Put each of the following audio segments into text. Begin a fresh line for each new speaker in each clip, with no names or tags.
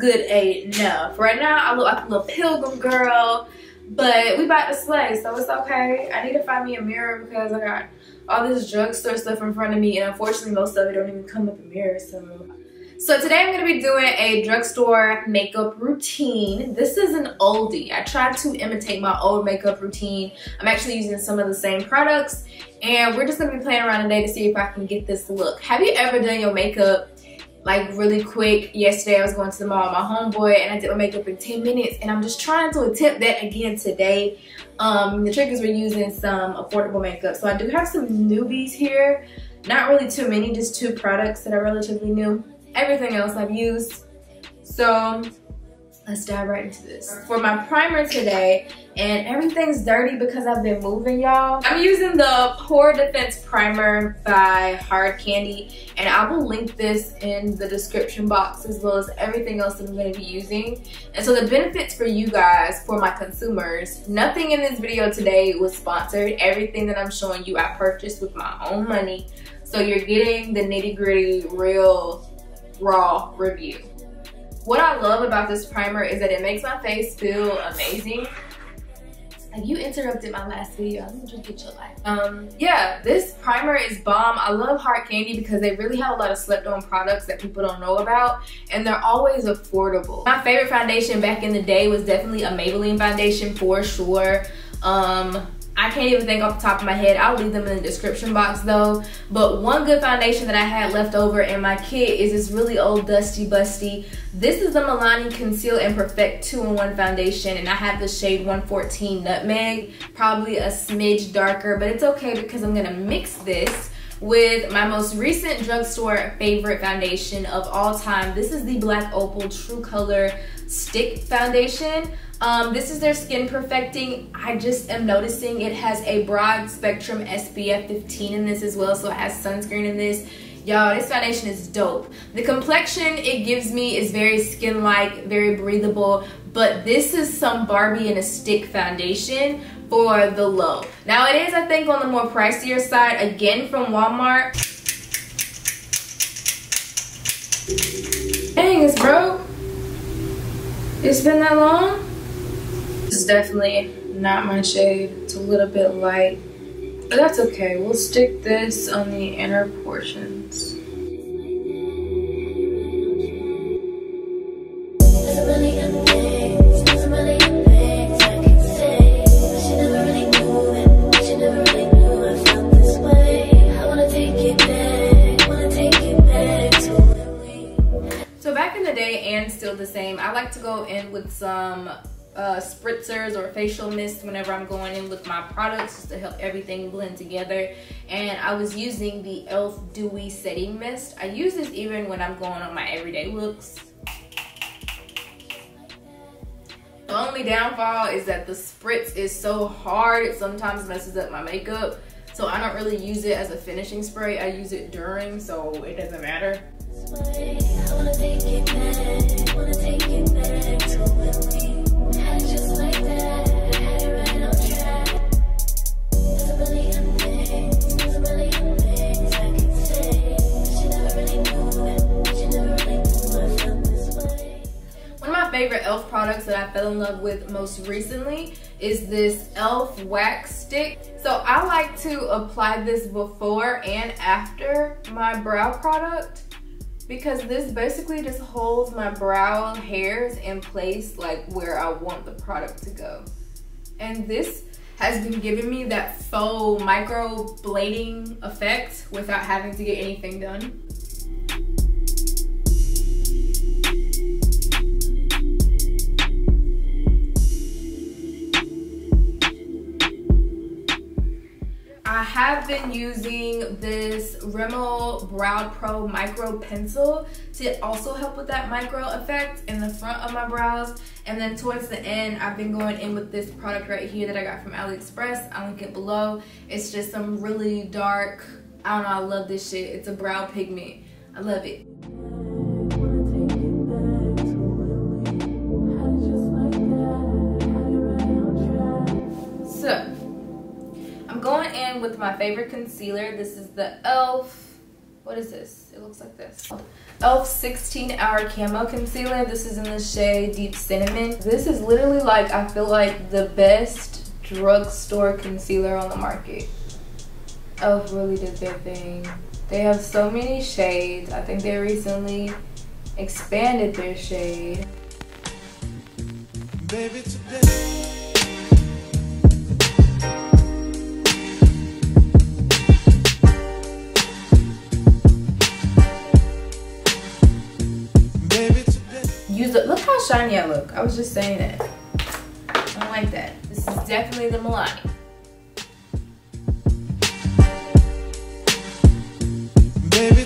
good enough. Right now, I look like a little pilgrim girl, but we about to slay, so it's okay. I need to find me a mirror because I got all this drugstore stuff in front of me, and unfortunately, most of it don't even come with a mirror, So today I'm going to be doing a drugstore makeup routine. This is an oldie. I tried to imitate my old makeup routine. I'm actually using some of the same products, and we're just going to be playing around today to see if I can get this look. Have you ever done your makeup like really quick? Yesterday I was going to the mall with my homeboy and I did my makeup in 10 minutes, and I'm just trying to attempt that again today. The trick is we're using some affordable makeup. So I do have some newbies here. Not really too many, just 2 products that are relatively new. Everything else I've used. So let's dive right into this. For my primer today, and everything's dirty because I've been moving, y'all. I'm using the Pore Defense Primer by Hard Candy, and I will link this in the description box as well as everything else that I'm going to be using. And so the benefits for you guys, for my consumers, nothing in this video today was sponsored. Everything that I'm showing you I purchased with my own money. So you're getting the nitty-gritty, real, raw review. What I love about this primer is that it makes my face feel amazing. Like, you interrupted my last video. Let me just get your life. Yeah, this primer is bomb. I love Hard Candy because they really have a lot of slept on products that people don't know about, and they're always affordable. My favorite foundation back in the day was definitely a Maybelline foundation for sure. I can't even think off the top of my head. I'll leave them in the description box though. But one good foundation that I had left over in my kit is this really old Dusty Busty. This is the Milani Conceal and Perfect 2-in-1 foundation, and I have the shade 114 Nutmeg. Probably a smidge darker, but it's okay because I'm gonna mix this with my most recent drugstore favorite foundation of all time. This is the Black Opal True Color Stick Foundation. This is their Skin Perfecting. I just am noticing it has a broad spectrum SPF 15 in this as well, so it has sunscreen in this. Y'all, this foundation is dope. The complexion it gives me is very skin-like, very breathable, but this is some Barbie in a stick foundation for the low. Now it is, I think, on the more pricier side, again from Walmart. Dang, it's broke. It's been that long? This is definitely not my shade. It's a little bit light, but that's okay. We'll stick this on the inner portions. So back in the day, and still the same, I like to go in with some spritzers or facial mist whenever I'm going in with my products, just to help everything blend together. And I was using the e.l.f. Dewy Setting Mist. I use this even when I'm going on my everyday looks. The only downfall is that the spritz is so hard, it sometimes messes up my makeup. So I don't really use it as a finishing spray. I use it during, so it doesn't matter. I wanna take it back, wanna take it back to where we had it just like that, had it right on track. There's a million things I can say, but you never really knew it, but you never really knew I felt this way. One of my favorite e.l.f. products that I fell in love with most recently is this e.l.f. wax stick. So I like to apply this before and after my brow product, because this basically just holds my brow hairs in place, like where I want the product to go. And this has been giving me that faux micro blading effect without having to get anything done. I have been using this Rimmel Brow Pro Micro Pencil to also help with that micro effect in the front of my brows. And then towards the end, I've been going in with this product right here that I got from AliExpress. I'll link it below. It's just some really dark, I don't know, I love this shit. It's a brow pigment. I love it. So, I'm going in with my favorite concealer. This is the e.l.f. what is this? It looks like this. e.l.f. 16-Hour Camo Concealer. This is in the shade Deep Cinnamon. This is literally like, I feel like the best drugstore concealer on the market. e.l.f. really did their thing. They have so many shades. I think they recently expanded their shade. Baby, today. Look how shiny I look. I was just saying that. I don't like that. This is definitely the Milani. Baby,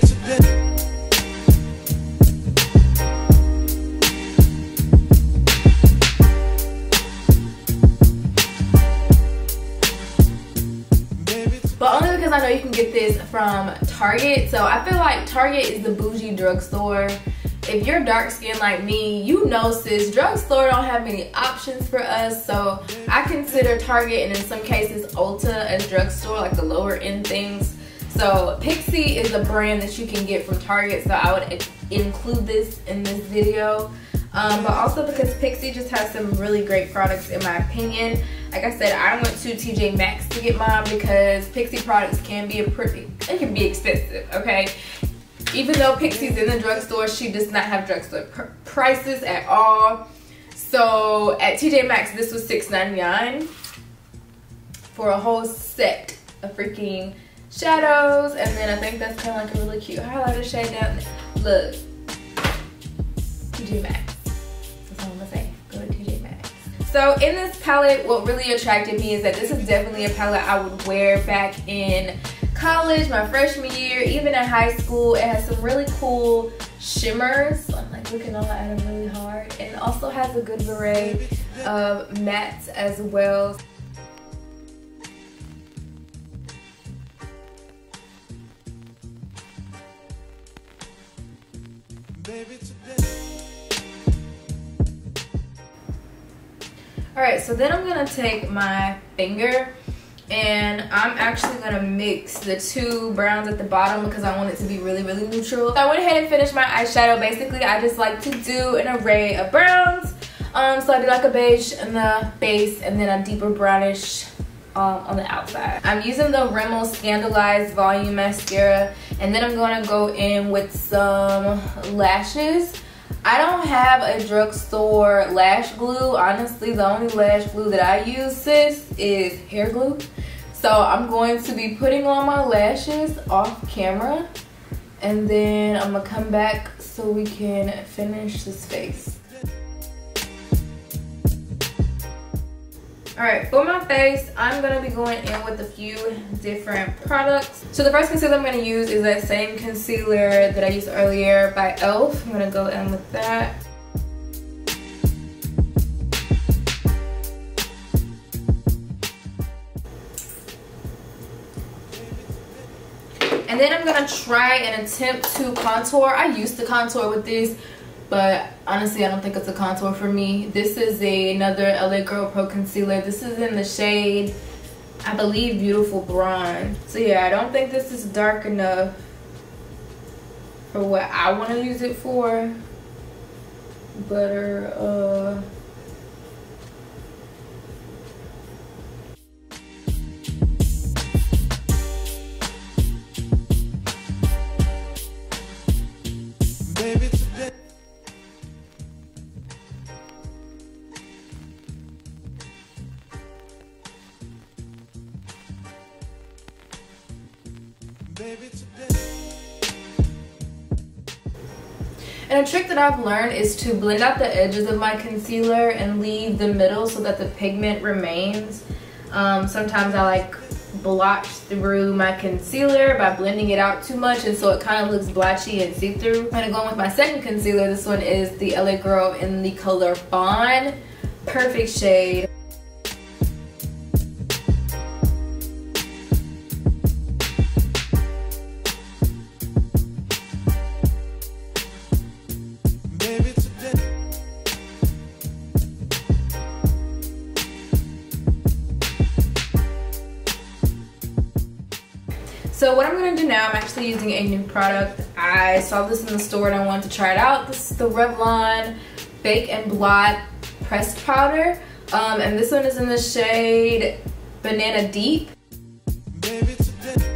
but only because I know you can get this from Target. So I feel like Target is the bougie drugstore. If you're dark skinned like me, you know sis, drugstore don't have many options for us. So I consider Target and in some cases Ulta as drugstore, like the lower end things. So Pixi is a brand that you can get from Target, so I would include this in this video. But also because Pixi just has some really great products in my opinion. Like I said, I went to TJ Maxx to get mine because Pixi products can be it can be expensive, okay? Even though Pixi's in the drugstore, she does not have drugstore prices at all. So at TJ Maxx, this was $6.99 for a whole set of freaking shadows. And then I think that's kind of like a really cute highlighter shade down there. Look, TJ Maxx. That's all I'm gonna say. Go to TJ Maxx. So in this palette, what really attracted me is that this is definitely a palette I would wear back in college, my freshman year, even in high school. It has some really cool shimmers. I'm like looking all at them really hard. And it also has a good array of mattes as well. Alright, so then I'm gonna take my finger and I'm actually gonna mix the two browns at the bottom because I want it to be really, really neutral. So I went ahead and finished my eyeshadow. Basically, I just like to do an array of browns. So I do like a beige in the base and then a deeper brownish on the outside. I'm using the Rimmel Scandalized Volume Mascara, and then I'm gonna go in with some lashes. I don't have a drugstore lash glue. Honestly, the only lash glue that I use, sis, is hair glue. So I'm going to be putting on my lashes off camera, and then I'm gonna come back so we can finish this face. Alright, for my face, I'm going to be going in with a few different products. So the first concealer I'm going to use is that same concealer that I used earlier by e.l.f. I'm going to go in with that. And then I'm going to try and attempt to contour. I used to contour with this, but honestly, I don't think it's a contour for me. This is another LA Girl Pro Concealer. This is in the shade, I believe, Beautiful Blonde. So yeah, I don't think this is dark enough for what I want to use it for. But and a trick that I've learned is to blend out the edges of my concealer and leave the middle so that the pigment remains. Sometimes I like blotch through my concealer by blending it out too much, and so it kind of looks blotchy and see-through. I'm gonna go in with my second concealer. This one is the LA Girl in the color Fawn. Perfect shade. So So what I'm gonna do now, I'm actually using a new product. I saw this in the store and I wanted to try it out. This is the Revlon Bake and Blot Pressed Powder. And this one is in the shade Banana Deep.
Baby, today.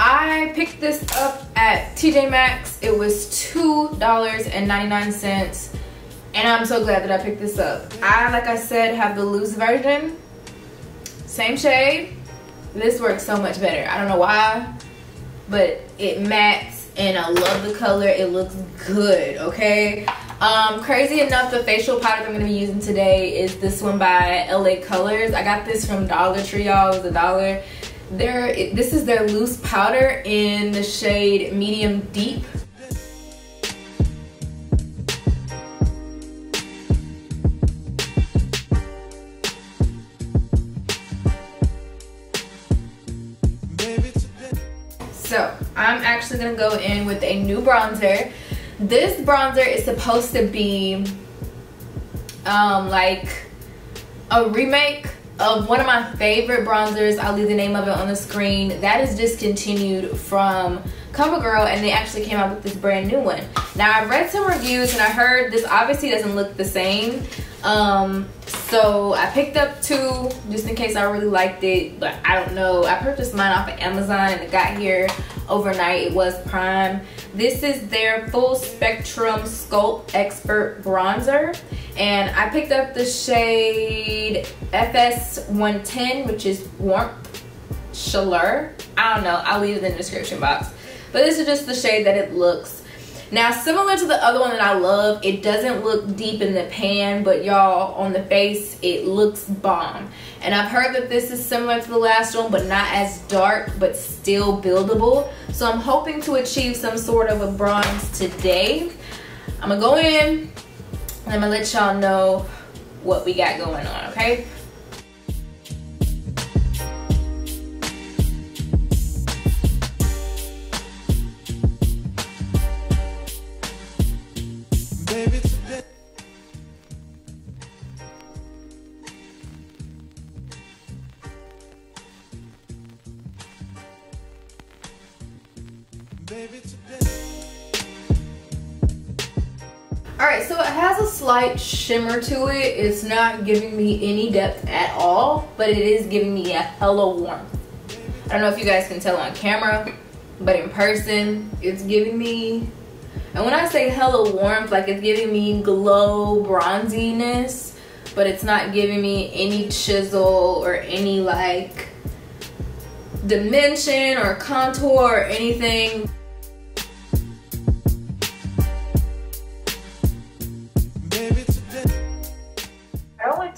I picked this up at TJ Maxx. It was $2.99, and I'm so glad that I picked this up. Like I said, have the loose version, same shade. This works so much better. I don't know why, but it mattes and I love the color. It looks good, okay? Crazy enough, the facial powder I'm gonna be using today is this one by LA Colors. I got this from Dollar Tree, y'all. It was $1. This is their loose powder in the shade Medium Deep. So I'm actually gonna go in with a new bronzer. This bronzer is supposed to be like a remake of one of my favorite bronzers. I'll leave the name of it on the screen. That is discontinued from CoverGirl, and they actually came out with this brand new one. Now I've read some reviews and I heard this obviously doesn't look the same. So I picked up two just in case I really liked it, but I don't know. I purchased mine off of Amazon and it got here overnight. It was Prime. This is their Full Spectrum Sculpt Expert Bronzer, and I picked up the shade FS110, which is Warmth Chaleur. I don't know, I'll leave it in the description box. But this is just the shade that it looks. Now, similar to the other one that I love, it doesn't look deep in the pan, but y'all, on the face, it looks bomb. And I've heard that this is similar to the last one, but not as dark, but still buildable. So I'm hoping to achieve some sort of a bronze today. I'm gonna go in, and I'm gonna let y'all know what we got going on, okay? Alright, so it has a slight shimmer to it. It's not giving me any depth at all, but it is giving me a hella warmth. I don't know if you guys can tell on camera, but in person, it's giving me, and when I say hella warmth, like it's giving me glow bronziness, but it's not giving me any chisel or any like dimension or contour or anything.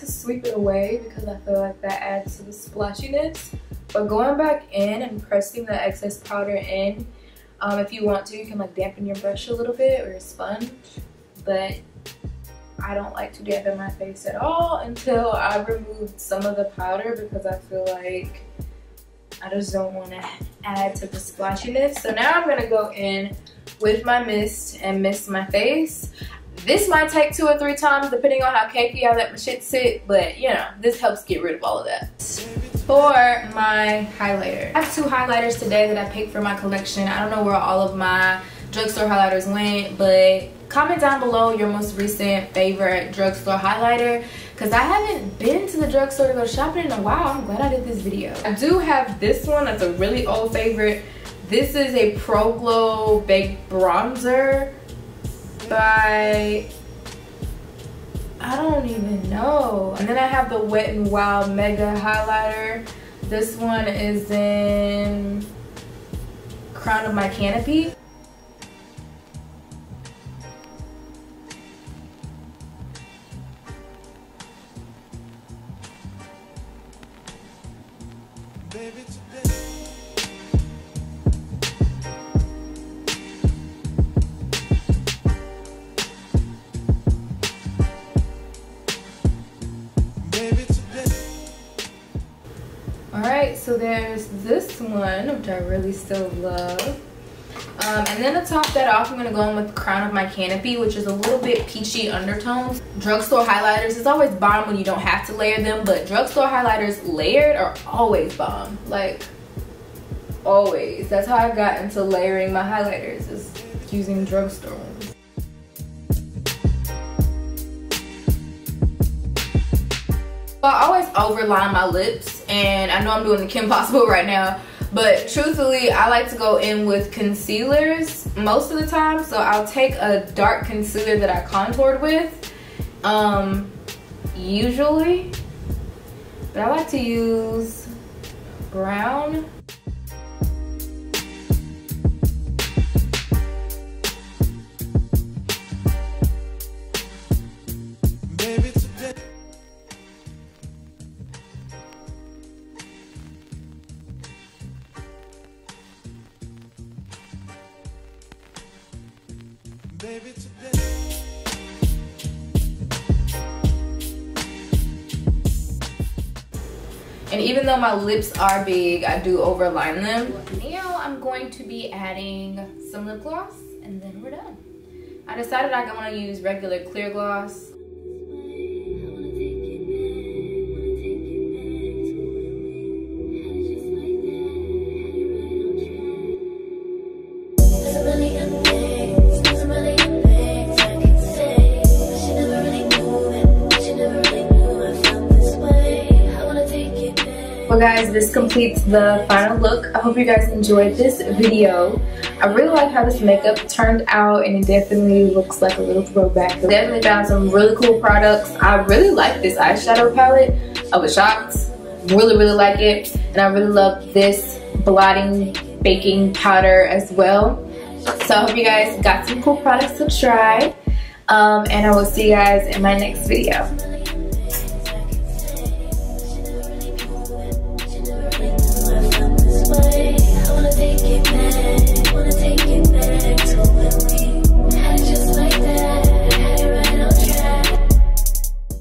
Sweep it away because I feel like that adds to the splashiness, but going back in and pressing the excess powder in, if you want to, you can like dampen your brush a little bit or your sponge, but I don't like to dampen my face at all until I've removed some of the powder, because I feel like I just don't want to add to the splashiness. So now I'm gonna go in with my mist and mist my face. This might take 2 or 3 times depending on how cakey I let my shit sit, but you know, this helps get rid of all of that. For my highlighter, I have 2 highlighters today that I picked for my collection. I don't know where all of my drugstore highlighters went, but comment down below your most recent favorite drugstore highlighter, because I haven't been to the drugstore to go shopping in a while. I'm glad I did this video. I do have this one that's a really old favorite. This is a Pro Glow Baked Bronzer by, I don't even know. And then I have the Wet n Wild Mega Highlighter. This one is in Crown of My Canopy. Alright, so there's this one, which I really still love. And then to top that off, I'm going to go in with the Crown of My Canopy, which is a little bit peachy undertones. Drugstore highlighters, it's always bomb when you don't have to layer them, but drugstore highlighters layered are always bomb. Like, always. That's how I got into layering my highlighters, is using drugstore ones. I always overline my lips, and I know I'm doing the Kim Possible right now, but truthfully, I like to go in with concealers most of the time. So I'll take a dark concealer that I contoured with, usually, but I like to use brown. And even though my lips are big, I do overline them. Now I'm going to be adding some lip gloss, and then we're done. I decided I want to use regular clear gloss. Well guys, this completes the final look. I hope you guys enjoyed this video. I really like how this makeup turned out, and it definitely looks like a little throwback. I definitely found some really cool products. I really like this eyeshadow palette. I was shocked. Really like it. And I really love this blotting baking powder as well. So I hope you guys got some cool products to try. And I will see you guys in my next video.